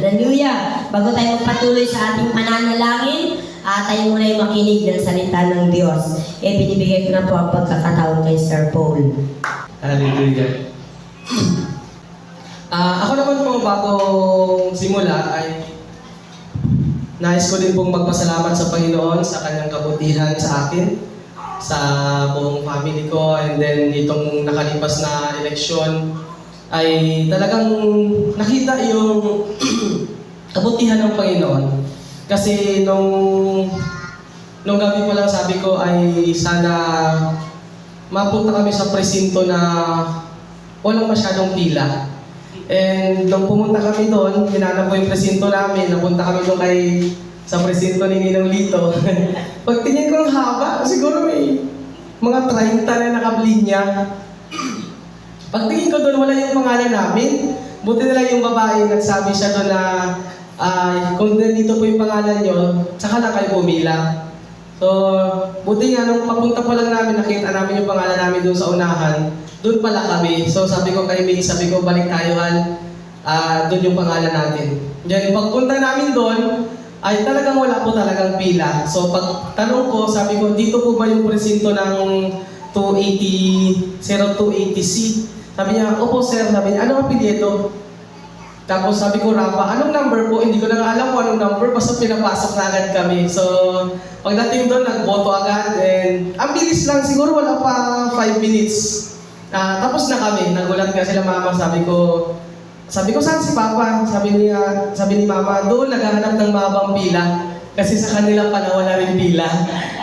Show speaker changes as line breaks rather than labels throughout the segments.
Hallelujah! Bago tayo magpatuloy sa ating pananalangin, tayo muna ay makinig ng salita ng Diyos. Binibigay ko na po ang pagkakataon kay Sir Paul.
Hallelujah. Ako naman po, bagong simula ay nais ko din pong magpasalamat sa Panginoon sa kanyang kabutihan sa akin, sa buong family ko, and then itong nakalipas na eleksyon ay talagang nakita yung kabutihan ng Panginoon. Kasi nung gabi pa lang sabi ko ay sana mapunta kami sa presinto na walang masyadong pila. And nung pumunta kami doon, hinanap ko yung presinto namin, napunta kami doon sa presinto ni Ninong Lito. Pagtingin ko ang haba, siguro may mga 30 na nakablinya. Pagtingin ko doon, wala yung pangalan namin. Buti na lang yung babae, nagsabi siya doon na kung dito po yung pangalan nyo, saka lang kayo pumila. So, buti nga, nung papunta pa lang namin, nakita namin yung pangalan namin doon sa unahan, doon pala kami. So, sabi ko kay May, sabi ko, balik tayo, doon yung pangalan natin. Diyan, pagpunta namin doon, ay talagang wala po talagang pila. So, pag tanong ko, sabi ko, dito po ba yung presinto ng 0280C? Sabi niya, opo sir, sabi niya, anong apelyido? Tapos sabi ko, Rapa, anong number po? Hindi ko na alam kung anong number, basta pinapasok na agad kami. So, pagdating doon, nagboto agad, and ang bilis lang, siguro wala pa 5 minutes. Tapos na kami, nagulat nga sila mama, sabi ko, saan si Papa? Sabi ni Mama, doon naghahanap ng mahabang pila. Kasi sa kanila pala wala rin pila.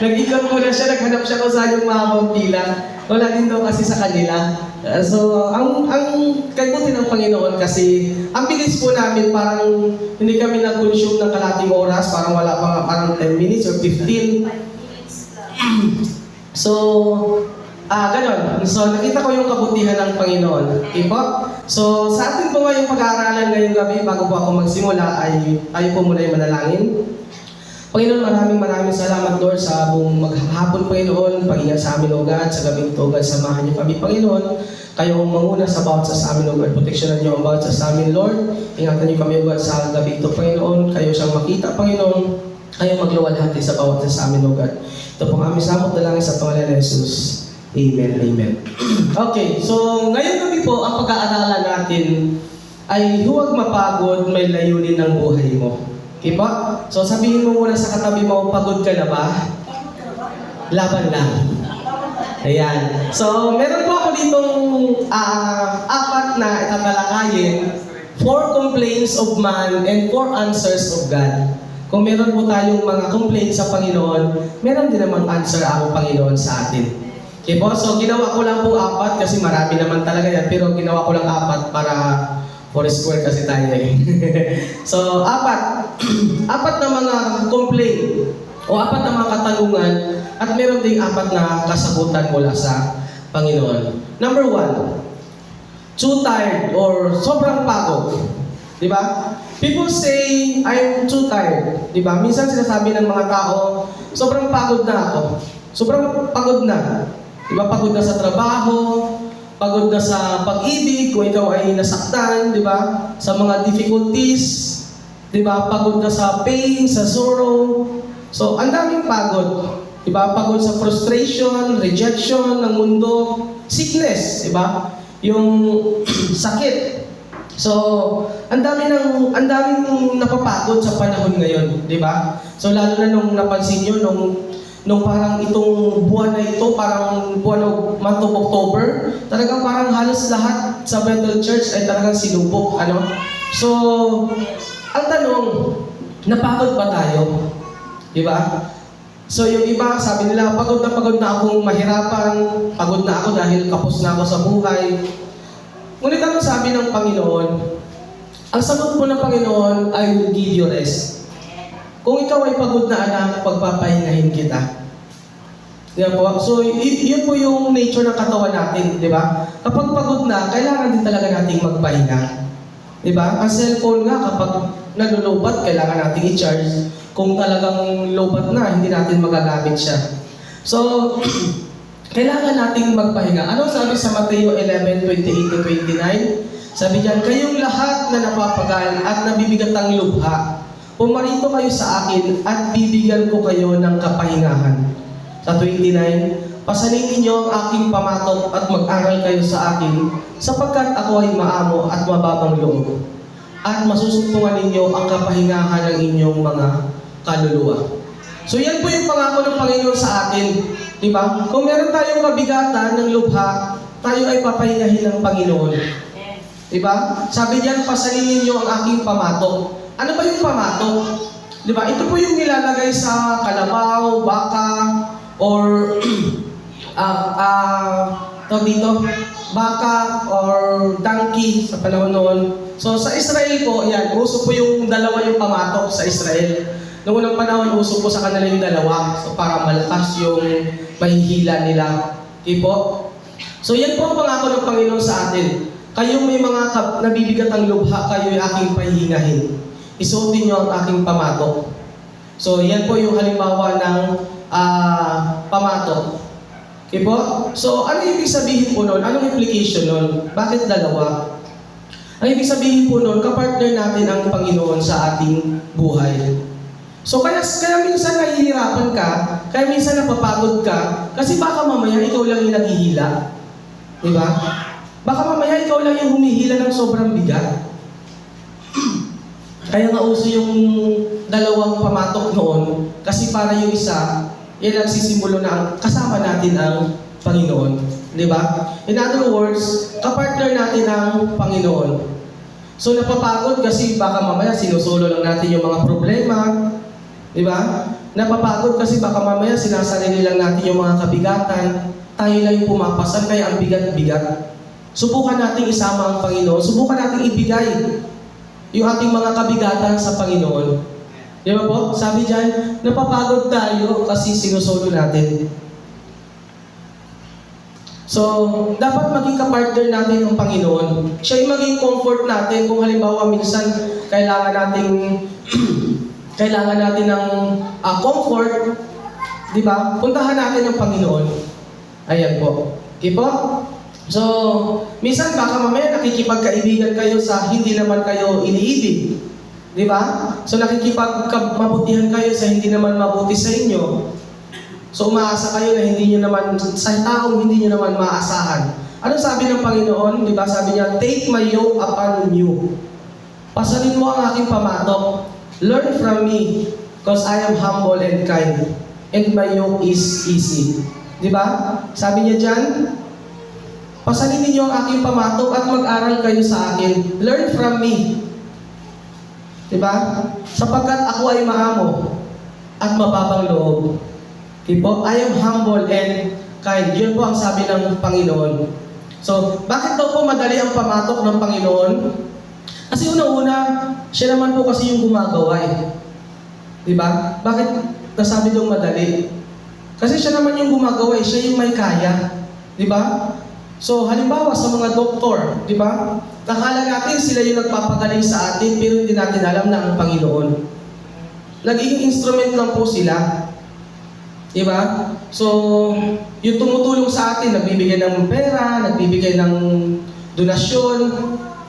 Nag-ikot muna siya, naghanap siya kung saan yung mahabang pila. Wala din daw kasi sa kanila. So, ang kaibuti ng Panginoon kasi, ang bilis po namin, parang hindi kami nag-consume ng kalating oras, parang wala pa nga, parang 10 minutes or 15. So, ganon. So, nakita ko yung kabutihan ng Panginoon. Okay po? So, sa atin po ngayong pag-aaralan ngayong gabi, bago po ako magsimula, ay tayo po muna yung manalangin. Panginoon, maraming salamat, Lord, sa buong maghapon, Panginoon. Pag-ingat sa amin, O God, sa gabing ito, God, samahan niyo kami, Panginoon. Kayo ang manguna sa bawat sa amin, O God. Proteksyonan niyo ang bawat sa amin, Lord. Ingatan niyo kami, O God, sa gabing ito, Panginoon. Kayo siyang makita, Panginoon. Kayo magluwalhati sa bawat sa amin, O God. Ito po kami samot na lang sa pangalan ni Jesus. Amen, amen. Okay, so ngayon gabi po, ang pag-aaralan natin ay huwag mapagod, may layunin ng buhay mo. Okay ba? So sabihin mo muna sa katabi mo, pagod ka na ba? Laban lang. Ayan. So meron po ako ditong 4 na itatalakayin. 4 complaints of man and 4 answers of God. Kung meron po tayong mga complaints sa Panginoon, meron din namang answer ako, Panginoon, sa atin. Okay po? So ginawa ko lang po 4 kasi marami naman talaga yan. Pero ginawa ko lang 4 para 4 square kasi tayo eh. So, 4 na mga complaint o 4 na mga katanungan at meron ding 4 na kasagutan mula sa Panginoon. Number 1, too tired or sobrang pagod. Diba? People say, I'm too tired. Diba? Minsan sinasabi ng mga tao, sobrang pagod na ako. Sobrang pagod na. Diba? Pagod na sa trabaho, pagod na sa pag-ibig, kung ikaw ay nasaktan, di ba? Sa mga difficulties, di ba? Pagod na sa pain, sa sorrow. So, ang daming pagod. Di ba? Pagod sa frustration, rejection ng mundo, sickness, di ba? Yung sakit. So, ang daming napapagod sa panahon ngayon, di ba? So, lalo na nung napansin nyo, nung parang itong buwan na ito, parang buwan ng month of October, talagang parang halos lahat sa Bethel Church ay talagang sinubok. So, ang tanong, napagod ba tayo? Diba? So, yung iba, sabi nila, pagod na akong mahirapan, pagod na ako dahil kapos na ako sa buhay. Ngunit ano sabi ng Panginoon? Ang sagot po ng Panginoon, I will give you rest. Kung ikaw ay pagod na anak, pagpapahingahin kita. Diba po? So, yun po yung nature ng katawan natin, di ba? Kapag pagod na, kailangan din talaga nating magpahinga. Di ba? Ang cellphone nga, kapag nalulobat, kailangan nating i-charge. Kung talagang lobat na, hindi natin magagamit siya. So, kailangan nating magpahinga. Ano sabi sa Mateo 11:28-29? Sabi diyan, kayong lahat na napapagal at nabibigatang lubha, pumarito kayo sa akin at bibigyan ko kayo ng kapahingahan. Sa 29, pasanin ninyo ang aking pamatok at mag-aral kayo sa akin, sapagkat ako ay maamo at mababang loob. At masusumpungan ninyo ang kapahingahan ng inyong mga kaluluwa. So yan po yung pangako ng Panginoon sa atin. Diba? Kung meron tayong kabigatan ng lubha, tayo ay papahingahin ng Panginoon. Diba? Sabi diyan, pasanin ninyo ang aking pamatok. Ano ba yung pamatok? Diba? Ito po yung nilalagay sa kalabaw, baka, or tawag dito, baka or donkey sa panahon noon. So sa Israel po, yan, uso po yung dalawa yung pamatok sa Israel. Noong unang panahon, uso po sa kanila yung dalawa. So para malakas yung mahihila nila. Okay po? So yan po ang pangako ng Panginoon sa atin. Kayong may mga nabibigatang lubha, kayo'y aking pahihingahin. Isuotin niyo ang aking pamatok. So yan po yung halimbawa ng pamatok. Okay po? So ano ibig sabihin po nun? Anong implication nun? Bakit dalawa? Ang ibig sabihin po nun, kapartner natin ang Panginoon sa ating buhay. So kaya minsan nahihirapan ka, kaya minsan napapagod ka, kasi baka mamaya ikaw lang yung naghihila. Diba? Baka mamaya ikaw lang yung humihila ng sobrang bigat. Kaya nga uso yung dalawang pamatok noon, kasi para yung isa, yan ang sisimulo na kasama natin ang Panginoon. Diba? In other words, kapartner natin ang Panginoon. So napapagod kasi baka mamaya sinusulo lang natin yung mga problema. Diba? Napapagod kasi baka mamaya sinasarili lang natin yung mga kabigatan. Tayo lang yung pumapasan, kaya ang bigat-bigat. Subukan natin isama ang Panginoon. Subukan natin ibigay yung ating mga kabigatan sa Panginoon. Di ba po? Sabi dyan, napapagod tayo kasi sinusulo natin. So, dapat maging kapartner natin ang Panginoon. Siya yung maging comfort natin kung halimbawa minsan kailangan natin ng comfort. Di ba? Puntahan natin ang Panginoon. Ayan po. Okay po? So, minsan baka mamaya nakikipagkaibigan kayo sa hindi naman kayo iniibig. Di ba? So, nakikipagmabutihan kayo sa hindi naman mabuti sa inyo. So, umaasa kayo na hindi nyo naman, sa taong hindi nyo naman maasahan. Ano sabi ng Panginoon? Di ba? Sabi niya, take my yoke upon you. Pasanin mo ang aking pamatok. Learn from me, because I am humble and kind, and my yoke is easy. Di ba? Sabi niya dyan, pasanin ninyo ang aking pamatok at mag-aral kayo sa akin. Learn from me. Diba? Sapagkat ako ay maamo at mababang loob. Diba? I am humble and kind. Yun po ang sabi ng Panginoon. So, bakit daw po madali ang pamatok ng Panginoon? Kasi unang-una, siya naman po kasi yung gumagawa eh. Diba? Bakit nasabi daw madali? Kasi siya naman yung gumagawa eh. Siya yung may kaya. Diba? So, halimbawa sa mga doktor, di ba? Nakala natin sila yung nagpapagaling sa atin, pero hindi natin alam na ang Panginoon. Nagiging instrument lang po sila. Di ba? So, yung tumutulong sa atin, nagbibigay ng pera, nagbibigay ng donasyon,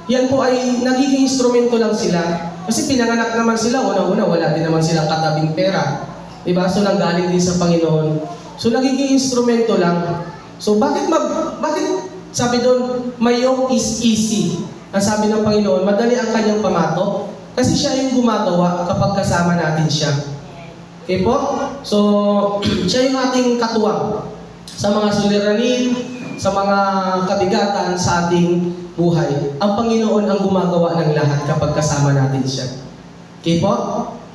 yan po ay nagiging instrumento lang sila. Kasi pinanganak naman sila, una-una, wala din naman silang katabing pera. Di ba? So, nanggaling din sa Panginoon. So, nagiging instrumento lang. So, bakit sabi doon, my yoke is easy? Ang sabi ng Panginoon, madali ang kanyang pamatok. Kasi siya yung gumagawa kapag kasama natin siya. Okay po? So, siya yung ating katuwang sa mga suliranin, sa mga kabigatan sa ating buhay. Ang Panginoon ang gumagawa ng lahat kapag kasama natin siya. Okay po?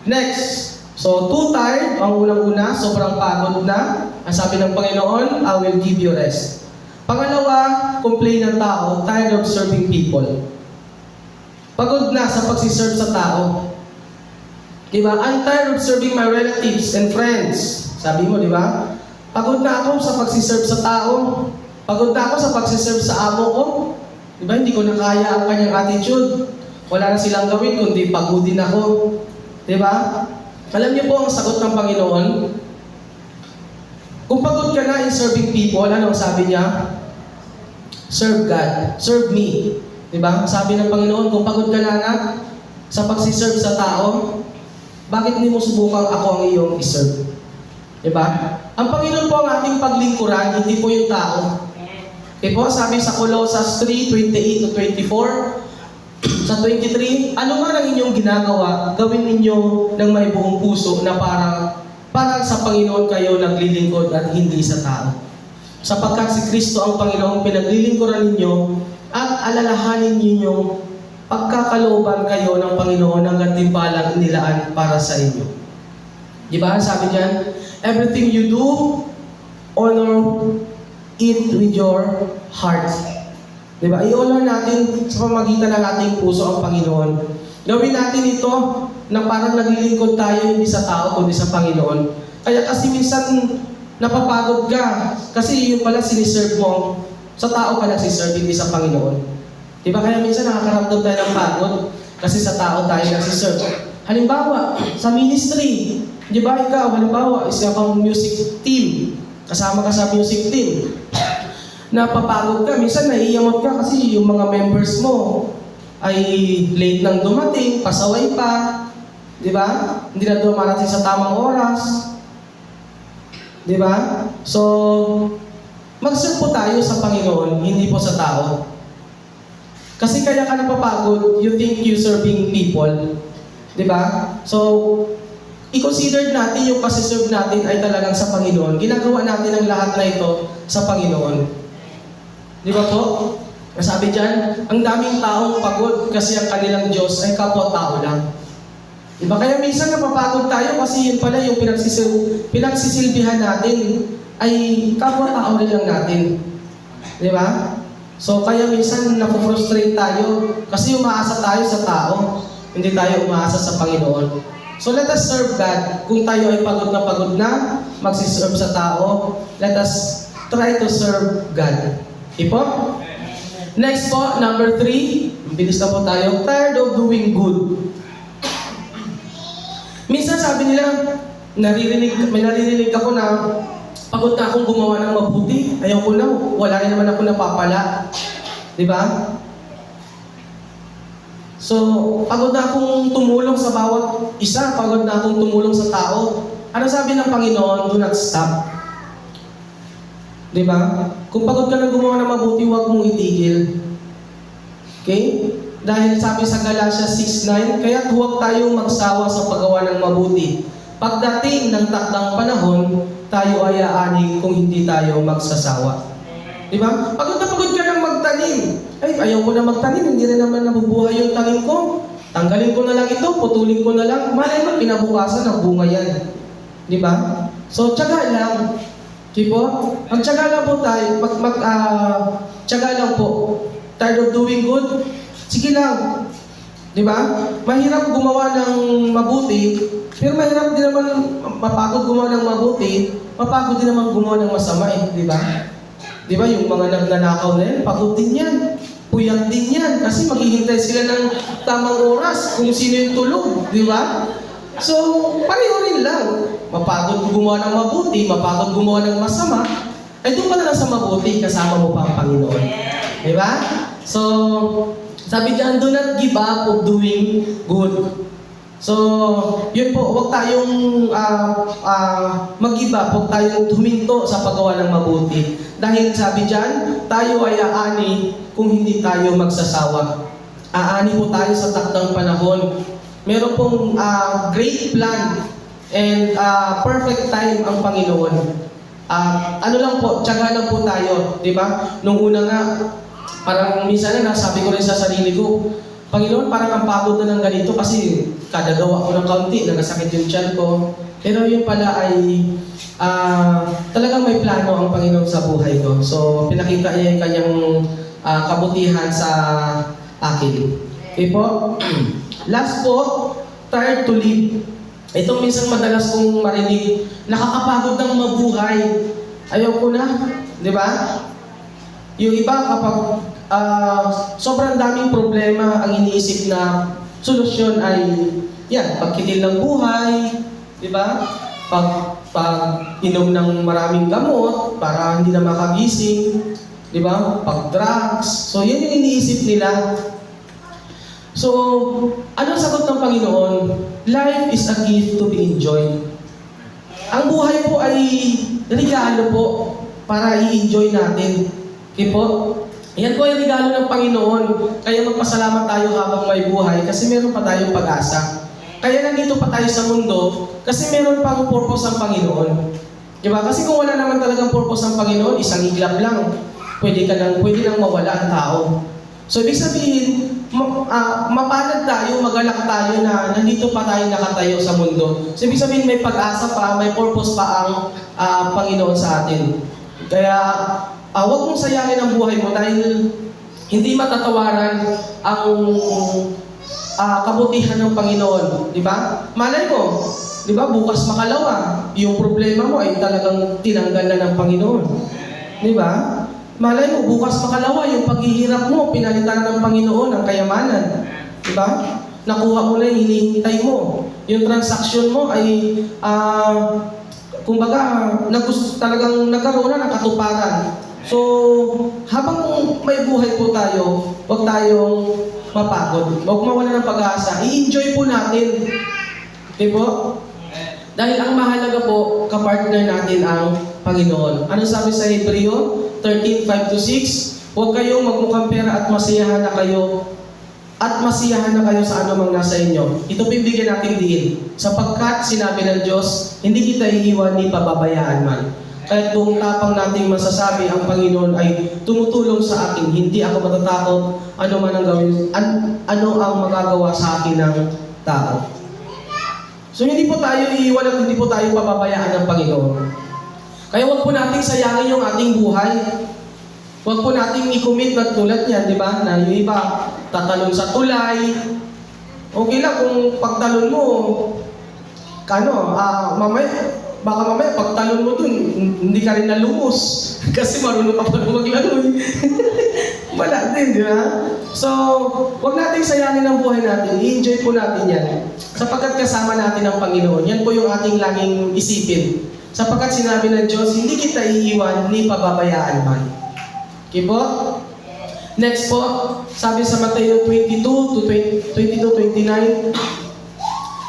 Next. So, too tired, ang unang-una, sobrang pagod na. Ang sabi ng Panginoon, I will give you rest. Pangalawa, complain ng tao, tired of serving people. Pagod na sa pagsiserve sa tao. Diba? I'm tired of serving my relatives and friends. Sabi mo, diba? Pagod na ako sa pagsiserve sa tao. Pagod na ako sa pagsiserve sa amo ko. Diba? Hindi ko na kaya ang kanyang attitude. Wala na silang gawin, kundi pagodin ako. Diba? Alam niyo po ang sagot ng Panginoon? Kung pagod ka na in serving people, ano ang sabi niya? Serve God. Serve me. Diba? Sabi ng Panginoon, kung pagod ka na anak sa pagsiserve sa tao, bakit hindi mo subukang ako ang iyong iserve? Diba? Ang Panginoon po ang ating paglingkuran, hindi po yung tao. Okay po, sabi sa Colossus 3:28 to 24, sa 23, ano man ang inyong ginagawa, gawin ninyo ng may buong puso na parang sa Panginoon kayo naglilingkod at hindi sa tao. Sapagkat si Kristo ang Panginoong pinaglilingkuran ninyo at alalahanin ninyo pagkakalooban kayo ng Panginoon ng gantimpalang inilaan para sa inyo. Di ba? Sabi diyan, everything you do, honor it with your heart. Di ba? I-honor natin sa pamagitan ng ating puso ang Panginoon. Gawin natin ito na parang naglilingkod tayo hindi sa tao kundi sa Panginoon. Kaya kasi minsan napapagod ka kasi yun pala siniserve mo. Sa tao ka nagsiserve, hindi sa Panginoon. Di ba? Kaya minsan nakakaramdam tayo ng pagod kasi sa tao tayo nagsiserve. Halimbawa, sa ministry, di ba ikaw, halimbawa, isa kang music team. Kasama ka sa music team. Napapagod ka, minsan naiiyamot ka kasi yung mga members mo ay late nang dumating, pasaway pa, di ba? Hindi na dumarating sa tamang oras. Di ba? So, mag-serve po tayo sa Panginoon, hindi po sa tao. Kasi kaya ka napapagod, you think you serving people. Di ba? So, i-consider natin yung pasiserve natin ay talagang sa Panginoon. Ginagawa natin ang lahat na ito sa Panginoon. Di ba po? Sabi dyan, ang daming taong pagod kasi ang kanilang Diyos ay kapwa-tao lang. Di ba? Kaya minsan napapagod tayo kasi yun pala yung pinagsisilbihan natin ay kapwa-tao rin lang natin. Di ba? So kaya minsan napufrustrate tayo kasi umaasa tayo sa tao, hindi tayo umaasa sa Panginoon. So let us serve God. Kung tayo ay pagod na, magsiserve sa tao, let us try to serve God. Okay po? Next po, number 3. Bilis na po tayo. Tired of doing good. Minsan sabi nila, may naririnig ako na pagod na akong gumawa ng mabuti. Ayaw ko na, wala rin naman ako napapala. Di ba? So, pagod na akong tumulong sa bawat isa, pagod na akong tumulong sa tao. Ano sabi ng Panginoon? Do not stop. Di ba? Kung pagod ka na gumawa ng mabuti, huwag mong itigil. Okay? Dahil sabi sa Galatia 6:9, kaya't huwag tayong magsawa sa paggawa ng mabuti. Pagdating ng takdang panahon, tayo ay aani kung hindi tayo magsasawa. Di ba? Pagod ka nang magtanim. Ay, ayaw ko na magtanim, hindi na naman nabubuhay yung tanim ko. Tanggalin ko na lang ito, putulin ko na lang. Malay mo, pinabukasan ng bunga yan. Di ba? So, tiyaga lang. Okay po? Magtiyaga lang po tayo. Tiyaga lang po. Tired of doing good? Sige lang. Di ba? Mahirap gumawa ng mabuti, pero mahirap din naman mapagod gumawa ng mabuti, mapagod din naman gumawa ng masama eh. Di ba? Di ba? Yung mga nagnanakaw na yan, pagod din yan. Puyat din yan. Kasi maghihintay sila ng tamang oras kung sino yung tulog. Di ba? So, pareho rin lang. Mapagod gumawa ng mabuti, mapagod gumawa ng masama, ay doon pa na lang sa mabuti, kasama mo pa ang Panginoon. Di ba? So, sabi diyan, do not give up of doing good. So, yun po, huwag tayong mag-give up, huwag tayong huminto sa paggawa ng mabuti. Dahil sabi diyan, tayo ay aani kung hindi tayo magsasawa. Aani po tayo sa takdang panahon. Meron pong great plan and perfect time ang Panginoon. Ano lang po, tiyaga lang po tayo, di ba? Nung una nga, parang minsan na nasabi ko rin sa sarili ko, Panginoon, parang ang pagod na ng ganito kasi kada gawa ko ng kaunti, nagasakit yung tiyan ko. Pero yun pala ay talagang may plano ang Panginoon sa buhay ko. So, pinakita niya yung kanyang kabutihan sa akin. Okay po? Last po, tired to live. Itong minsan madalas kong marinig, nakakapagod ng mabuhay. Ayaw ko na, di ba? Yung iba kapag sobrang daming problema ang iniisip na solusyon ay yan, pagkitil ng buhay, di ba? Pag inom ng maraming gamot para hindi na makagising. Di ba? Pag-drugs. So, yan yung iniisip nila. So, anong sagot ng Panginoon? Life is a gift to be enjoyed. Ang buhay po ay regalo po para i-enjoy natin. Okay po? Yan po ay regalo ng Panginoon. Kaya magpasalamat tayo habang may buhay kasi meron pa tayong pag-asa. Kaya nandito pa tayo sa mundo kasi meron pang purpose ang Panginoon. Diba? Kasi kung wala naman talagang purpose ang Panginoon, isang iglap lang, pwede nang mawala ang tao. So, ibig sabihin, mapalad tayo, magalak tayo na nandito pa tayo nakatayo sa mundo. So, ibig sabihin, may pag-asa pa, may purpose pa ang Panginoon sa atin. Kaya, huwag mong sayangin ang buhay mo dahil hindi matatawaran ang kabutihan ng Panginoon, di ba? Malay mo, di ba, bukas makalawa, yung problema mo ay talagang tinanggal na ng Panginoon. Di ba? Malay mo, bukas makalawa, yung paghihirap mo, pinalitan ng Panginoon ang kayamanan. Di ba? Nakuha mo na yung hinihintay mo. Yung transaksyon mo ay, kumbaga, talagang nagkaroon na ng katuparan. So, habang may buhay po tayo, huwag tayong mapagod. Huwag mawala ng pag-asa. I-enjoy po natin. Okay po? Dahil ang mahalaga po, kapartner natin ang Panginoon. Ano sabi sa Hebreo 13:5-6? Huwag kayong magmukhang pera at masiyahan na kayo sa anumang nasa inyo. Ito bibigyan natin diin. Sapagkat sinabi ng Diyos, hindi kita iiwan ni pababayaan man. Kahit buong tapang nating masasabi, ang Panginoon ay tumutulong sa akin. Hindi ako matatakot ano man ang gawin, ano ang magagawa sa akin ng tao. So hindi po tayo iiwan at hindi po tayo pababayaan ng Panginoon. Kaya huwag po nating sayangin yung ating buhay. Huwag po nating i-commit na tulad niyan, di ba? Na yung iba, tatalon sa tulay. Okay lang kung pagtalon mo, baka mamaya pagtalon mo dun, hindi ka rin nalumos. Kasi marunong ka pa maglangoy. Wala din, di ba? So, huwag nating sayangin ang buhay natin. I-enjoy po natin yan. Sapagkat kasama natin ang Panginoon. Yan po yung ating laging isipin. Sapagkat sinabi ng Diyos, hindi kita iiwan ni pababayaan man. Okay po? Next po, sabi sa Mateo 22:29,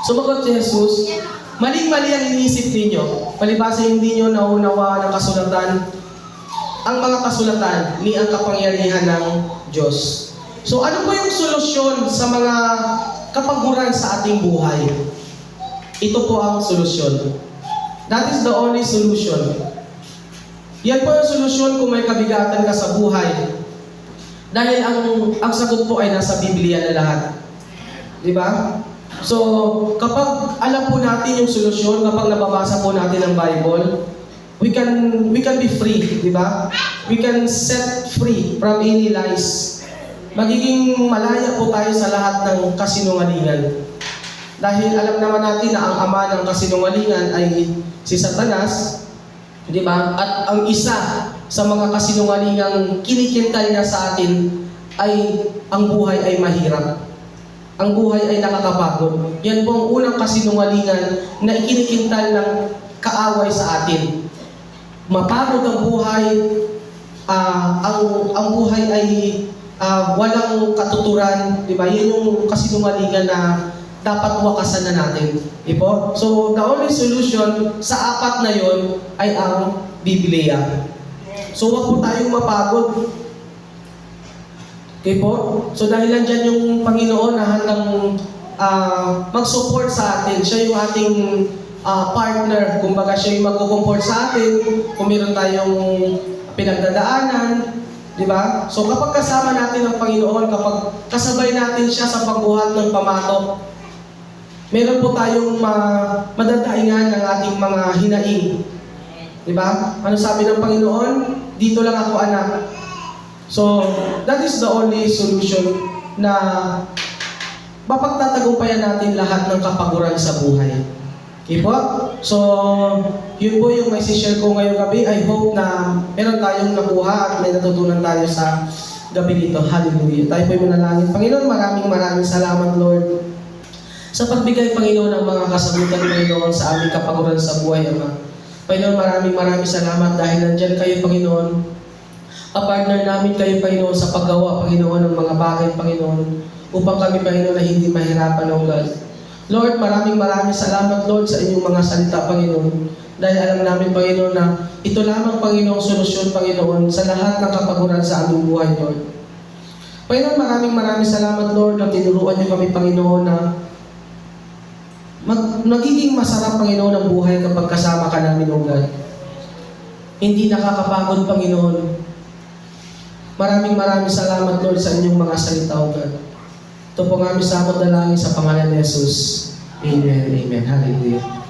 sumagot si Jesus, maling-mali ang iniisip ninyo. Palibasa hindi nyo naunawa ng kasulatan. Ang mga kasulatan ni ang kapangyarihan ng Diyos. So ano po yung solusyon sa mga kapaguran sa ating buhay? Ito po ang solusyon. That is the only solution. Yan po yung solusyon kung may kabigatan ka sa buhay. Dahil ang sagot po ay nasa Biblia na lahat. Di ba? So, kapag alam po natin yung solusyon, kapag nababasa po natin ang Bible, we can be free, di ba? We can set free from any lies. Magiging malaya po tayo sa lahat ng kasinungalingan. Dahil alam naman natin na ang ama ng kasinungalingan ay si Satanas, di ba? At ang isa sa mga kasinungalingang kinikintay niya sa atin ay ang buhay ay mahirap. Ang buhay ay nakakapagod. Yan po ang unang kasinungalingan na ikinikintal ng kaaway sa atin. Mapagod ang buhay, ang buhay ay walang katuturan, di ba? Yan yung kasinungalingan na dapat wakasan na natin. Di po? So, the only solution sa apat na yon ay ang Biblia. So, wag po tayong mapagod. Okay po? So, dahil nandyan yung Panginoon na handang mag-support sa atin. Siya yung ating partner. Kumbaga, siya yung mag-comfort sa atin. Kung meron tayong pinagdadaanan. Di ba? So, kapag kasama natin ang Panginoon, kapag kasabay natin siya sa pagbuhat ng pamatok, meron po tayong madadaingan ng ating mga hinaing. Di ba? Ano sabi ng Panginoon? Dito lang ako, anak. So, that is the only solution na mapagtatagumpayan natin lahat ng kapaguran sa buhay. Okay po? So, yun po yung message ko ngayong gabi. I hope na meron tayong nakuha at may natutunan tayo sa gabi nito. Hallelujah. Tayo po'y manalangin. Panginoon, maraming salamat, Lord, sa pagbigay, Panginoon, ng mga kasagutan, Panginoon, sa aming kapaguran sa buhay, Ama. Panginoon, maraming salamat dahil nandyan kayo, Panginoon, Partner namin kayo, Panginoon, sa paggawa, Panginoon, ng mga bagay, Panginoon, upang kami, Panginoon, na hindi mahirapan, O God. Lord, maraming salamat, Lord, sa inyong mga salita, Panginoon. Dahil alam namin, Panginoon, na ito lamang, Panginoon, solusyon, Panginoon, sa lahat ng kapaguran sa aming buhay, Lord. Panginoon, maraming salamat, Lord, na tinuruan niyo kami, Panginoon, na nagiging masarap, Panginoon, ang buhay kapag kasama ka namin, O God. Hindi nakakapagod, Panginoon. Maraming salamat, Lord, sa inyong mga salita, O God. Ito po ang aming samot na langin sa pangalan ni Jesus. Amen. Amen. Hallelujah.